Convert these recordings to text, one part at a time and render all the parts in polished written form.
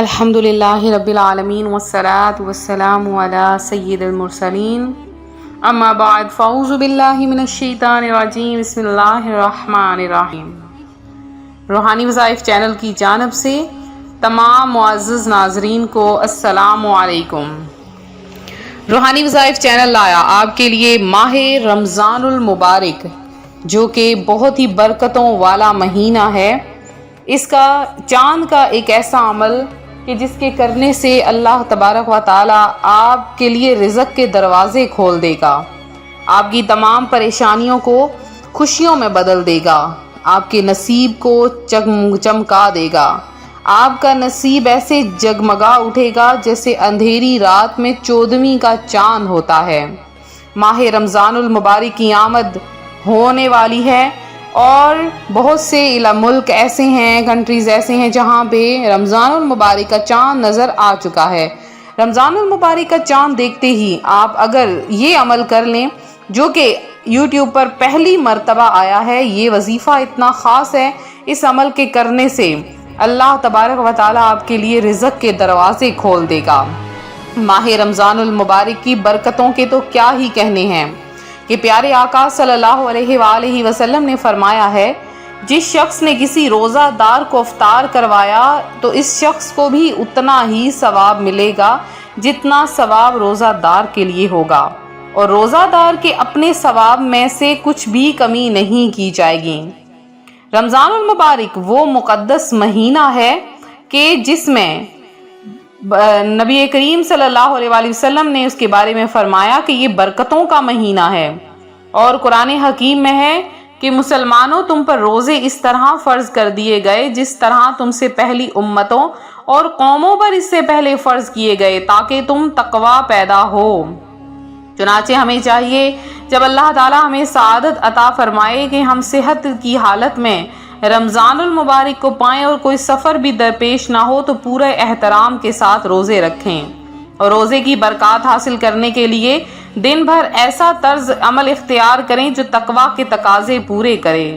الحمدللہ رب العالمین والصلاة والسلام علی سید المرسلین اما بعد فاعوذ باللہ من الشیطان الرجیم بسم اللہ الرحمن الرحیم۔ روحانی وظائف چینل کی جانب سے تمام معزز ناظرین کو السلام علیکم۔ روحانی وظائف چینل لایا آپ کے لیے ماہ رمضان المبارک، جو کہ بہت ہی برکتوں والا مہینہ ہے، اس کا چاند کا ایک ایسا عمل کہ جس کے کرنے سے اللہ تبارک و تعالی آپ کے لیے رزق کے دروازے کھول دے گا، آپ کی تمام پریشانیوں کو خوشیوں میں بدل دے گا، آپ کے نصیب کو چمکا دے گا، آپ کا نصیب ایسے جگمگا اٹھے گا جیسے اندھیری رات میں 14ویں کا چاند ہوتا ہے۔ ماہ رمضان المبارک کی آمد ہونے والی ہے، اور بہت سے ملک ایسے ہیں، کنٹریز ایسے ہیں جہاں پہ رمضان المبارک کا چاند نظر آ چکا ہے۔ رمضان المبارک کا چاند دیکھتے ہی آپ اگر یہ عمل کر لیں، جو کہ یوٹیوب پر پہلی مرتبہ آیا ہے، یہ وظیفہ اتنا خاص ہے، اس عمل کے کرنے سے اللہ تبارک و تعالی آپ کے لیے رزق کے دروازے کھول دے گا۔ ماہ رمضان المبارک کی برکتوں کے تو کیا ہی کہنے ہیں کہ پیارے آقا صلی اللہ علیہ وآلہ وسلم نے فرمایا ہے، جس شخص نے کسی روزہ دار کو افطار کروایا تو اس شخص کو بھی اتنا ہی ثواب ملے گا جتنا ثواب روزہ دار کے لیے ہوگا، اور روزہ دار کے اپنے ثواب میں سے کچھ بھی کمی نہیں کی جائے گی۔ رمضان المبارک وہ مقدس مہینہ ہے کہ جس میں نبی کریم صلی اللہ علیہ وآلہ وسلم نے اس کے بارے میں فرمایا کہ یہ برکتوں کا مہینہ ہے، اور قرآن حکیم میں ہے کہ مسلمانوں تم پر روزے اس طرح فرض کر دیے گئے جس طرح تم سے پہلی امتوں اور قوموں پر اس سے پہلے فرض کیے گئے، تاکہ تم تقوی پیدا ہو۔ چنانچہ ہمیں چاہیے جب اللہ تعالی ہمیں سعادت عطا فرمائے کہ ہم صحت کی حالت میں رمضان المبارک کو پائیں اور کوئی سفر بھی درپیش نہ ہو، تو پورے احترام کے ساتھ روزے رکھیں، اور روزے کی برکات حاصل کرنے کے لیے دن بھر ایسا طرز عمل اختیار کریں جو تقوی کے تقاضے پورے کرے۔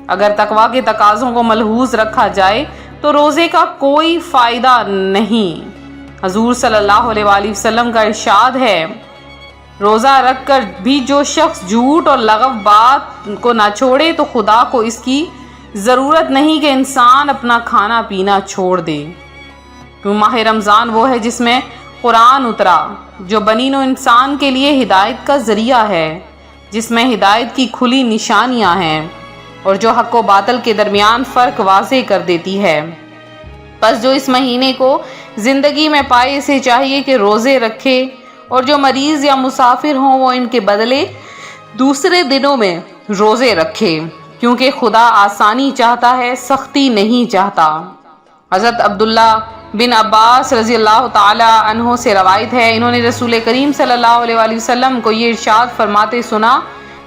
اگر تقوی کے تقاضوں کو ملحوظ رکھا جائے تو روزے کا کوئی فائدہ نہیں۔ حضور صلی اللہ علیہ وآلہ وسلم کا ارشاد ہے، روزہ رکھ کر بھی جو شخص جھوٹ اور لغو بات کو نہ چھوڑے تو خدا کو اس کی ضرورت نہیں کہ انسان اپنا کھانا پینا چھوڑ دے۔ کیوں ماہ رمضان وہ ہے جس میں قرآن اترا، جو بنی نوع انسان کے لیے ہدایت کا ذریعہ ہے، جس میں ہدایت کی کھلی نشانیاں ہیں، اور جو حق و باطل کے درمیان فرق واضح کر دیتی ہے۔ پس جو اس مہینے کو زندگی میں پائے، اسے چاہیے کہ روزے رکھے، اور جو مریض یا مسافر ہوں وہ ان کے بدلے دوسرے دنوں میں روزے رکھے، کیونکہ خدا آسانی چاہتا ہے، سختی نہیں چاہتا۔ حضرت عبداللہ بن عباس رضی اللہ تعالی عنہ سے روایت ہے، انہوں نے رسول کریم صلی اللہ علیہ وآلہ وسلم کو یہ ارشاد فرماتے سنا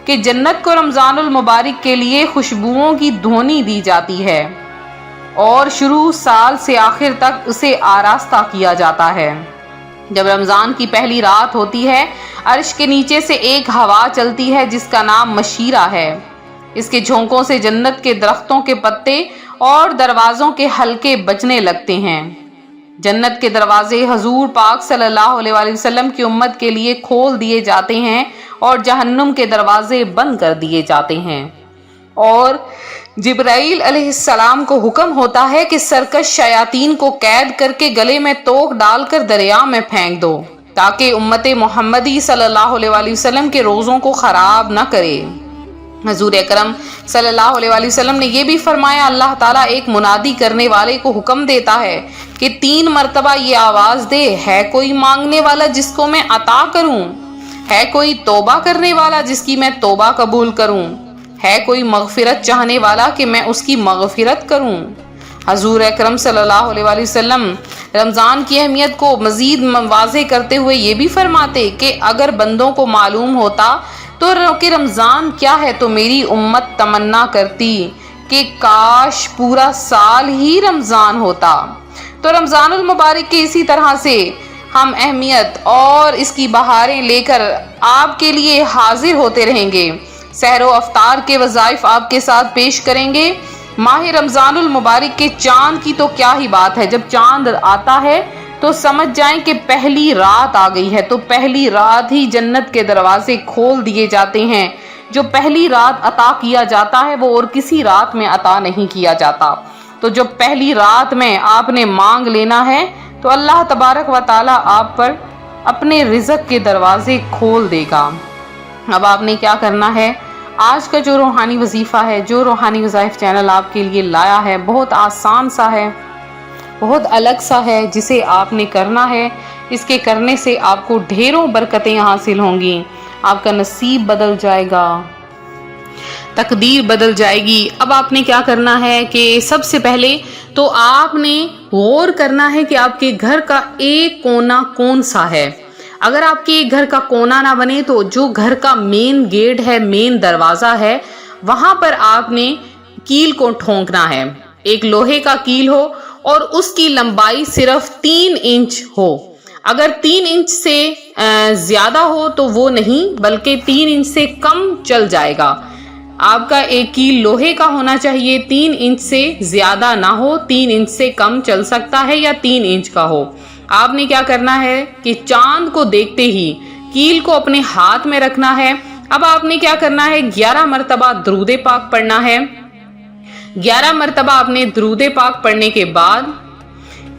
کہ جنت کو رمضان المبارک کے لیے خوشبوؤں کی دھونی دی جاتی ہے، اور شروع سال سے آخر تک اسے آراستہ کیا جاتا ہے۔ جب رمضان کی پہلی رات ہوتی ہے، عرش کے نیچے سے ایک ہوا چلتی ہے جس کا نام مشیرہ ہے، اس کے جھونکوں سے جنت کے درختوں کے پتے اور دروازوں کے حلقے بجنے لگتے ہیں۔ جنت کے دروازے حضور پاک صلی اللہ علیہ وآلہ وسلم کی امت کے لیے کھول دیے جاتے ہیں، اور جہنم کے دروازے بند کر دیے جاتے ہیں، اور جبرائیل علیہ السلام کو حکم ہوتا ہے کہ سرکش شیاطین کو قید کر کے گلے میں توق ڈال کر دریا میں پھینک دو، تاکہ امت محمدی صلی اللہ علیہ وآلہ وسلم کے روزوں کو خراب نہ کرے۔ حضور اکرم صلی اللہ علیہ وآلہ وسلم نے یہ بھی فرمایا، اللہ تعالیٰ ایک منادی کرنے والے کو حکم دیتا ہے کہ 3 مرتبہ یہ آواز دے، ہے کوئی مانگنے والا جس کو میں عطا کروں؟ ہے کوئی توبہ کرنے والا جس کی میں توبہ قبول کروں؟ ہے کوئی مغفرت چاہنے والا کہ میں اس کی مغفرت کروں؟ حضور اکرم صلی اللہ علیہ وآلہ وسلم رمضان کی اہمیت کو مزید واضح کرتے ہوئے یہ بھی فرماتے کہ اگر بندوں کو معلوم ہوتا تو کہ رمضان کیا ہے تو میری امت تمنا کرتی کہ کاش پورا سال ہی رمضان ہوتا۔ تو رمضان المبارک کے اسی طرح سے ہم اہمیت اور اس کی بہاریں لے کر آپ کے لیے حاضر ہوتے رہیں گے۔ سحر و افطار کے وظائف آپ کے ساتھ پیش کریں گے، ماہ رمضان المبارک کے چاند کی تو کیا ہی بات ہے، جب چاند آتا ہے تو سمجھ جائیں کہ پہلی رات آ گئی ہے، تو پہلی رات ہی جنت کے دروازے کھول دیے جاتے ہیں۔ جو پہلی رات عطا کیا جاتا ہے وہ اور کسی رات میں عطا نہیں کیا جاتا، تو جب پہلی رات میں آپ نے مانگ لینا ہے تو اللہ تبارک و تعالیٰ آپ پر اپنے رزق کے دروازے کھول دے گا۔ اب آپ نے کیا کرنا ہے، آج کا جو روحانی وظیفہ ہے، جو روحانی وظائف چینل آپ کے لیے لایا ہے، بہت آسان سا ہے، بہت الگ سا ہے، جسے آپ نے کرنا ہے۔ اس کے کرنے سے آپ کو ڈھیروں برکتیں حاصل ہوں گی، آپ کا نصیب بدل جائے گا، تقدیر بدل جائے گی۔ اب آپ نے کیا کرنا ہے کہ سب سے پہلے تو آپ نے غور کرنا ہے کہ آپ کے گھر کا ایک کونا کون سا ہے۔ اگر آپ کے گھر کا کونا نہ بنے تو جو گھر کا مین گیٹ ہے، مین دروازہ ہے، وہاں پر آپ نے کیل کو ٹھونکنا ہے۔ ایک لوہے کا کیل ہو اور اس کی لمبائی صرف 3 انچ ہو۔ اگر 3 انچ سے زیادہ ہو تو وہ نہیں، بلکہ 3 انچ سے کم چل جائے گا۔ آپ کا ایک کیل لوہے کا ہونا چاہیے، 3 انچ سے زیادہ نہ ہو، 3 انچ سے کم چل سکتا ہے یا 3 انچ کا ہو۔ آپ نے کیا کرنا ہے کہ چاند کو دیکھتے ہی کیل کو اپنے ہاتھ میں رکھنا ہے۔ اب آپ نے کیا کرنا ہے، 11 مرتبہ درود پاک پڑھنا ہے۔ 11 مرتبہ آپ نے درود پاک پڑھنے کے بعد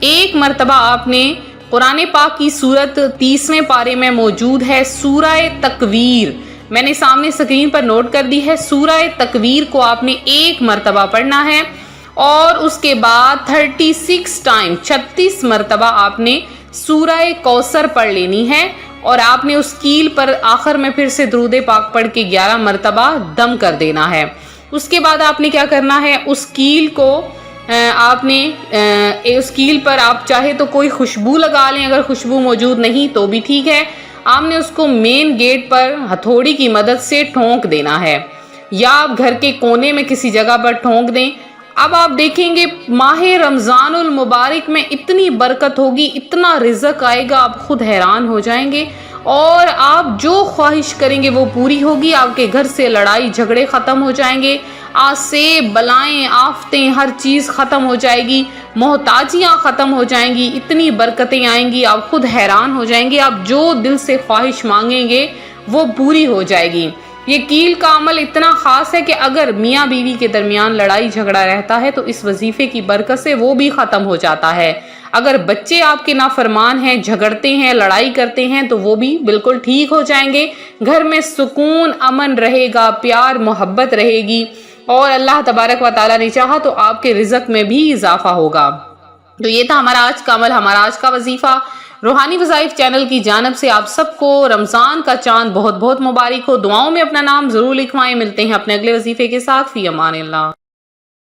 1 مرتبہ آپ نے قرآن پاک کی سورت 30ویں پارے میں موجود ہے سورہ تکویر، میں نے سامنے سکرین پر نوٹ کر دی ہے، سورہ تکویر کو آپ نے 1 مرتبہ پڑھنا ہے، اور اس کے بعد 36 مرتبہ آپ نے سورہ کوثر پڑھ لینی ہے، اور آپ نے اس کیل پر آخر میں پھر سے درود پاک پڑھ کے 11 مرتبہ دم کر دینا ہے۔ اس کے بعد آپ نے کیا کرنا ہے، اس کیل کو آپ نے اس کیل پر آپ چاہے تو کوئی خوشبو لگا لیں، اگر خوشبو موجود نہیں تو بھی ٹھیک ہے۔ آپ نے اس کو مین گیٹ پر ہتھوڑی کی مدد سے ٹھونک دینا ہے، یا آپ گھر کے کونے میں کسی جگہ پر ٹھونک دیں۔ اب آپ دیکھیں گے ماہ رمضان المبارک میں اتنی برکت ہوگی، اتنا رزق آئے گا، آپ خود حیران ہو جائیں گے، اور آپ جو خواہش کریں گے وہ پوری ہوگی۔ آپ کے گھر سے لڑائی جھگڑے ختم ہو جائیں گے، آسے بلائیں آفتیں ہر چیز ختم ہو جائے گی، محتاجیاں ختم ہو جائیں گی، اتنی برکتیں آئیں گی، آپ خود حیران ہو جائیں گے۔ آپ جو دل سے خواہش مانگیں گے وہ پوری ہو جائے گی۔ یہ کیل کا عمل اتنا خاص ہے کہ اگر میاں بیوی کے درمیان لڑائی جھگڑا رہتا ہے تو اس وظیفے کی برکت سے وہ بھی ختم ہو جاتا ہے۔ اگر بچے آپ کے نافرمان ہیں، جھگڑتے ہیں، لڑائی کرتے ہیں، تو وہ بھی بالکل ٹھیک ہو جائیں گے۔ گھر میں سکون، امن رہے گا، پیار محبت رہے گی، اور اللہ تبارک و تعالیٰ نے چاہا تو آپ کے رزق میں بھی اضافہ ہوگا۔ تو یہ تھا ہمارا آج کا عمل، ہمارا آج کا وظیفہ۔ روحانی وظائف چینل کی جانب سے آپ سب کو رمضان کا چاند بہت بہت مبارک ہو۔ دعاؤں میں اپنا نام ضرور لکھوائیں۔ ملتے ہیں اپنے اگلے وظیفے کے ساتھ، فی امان اللہ۔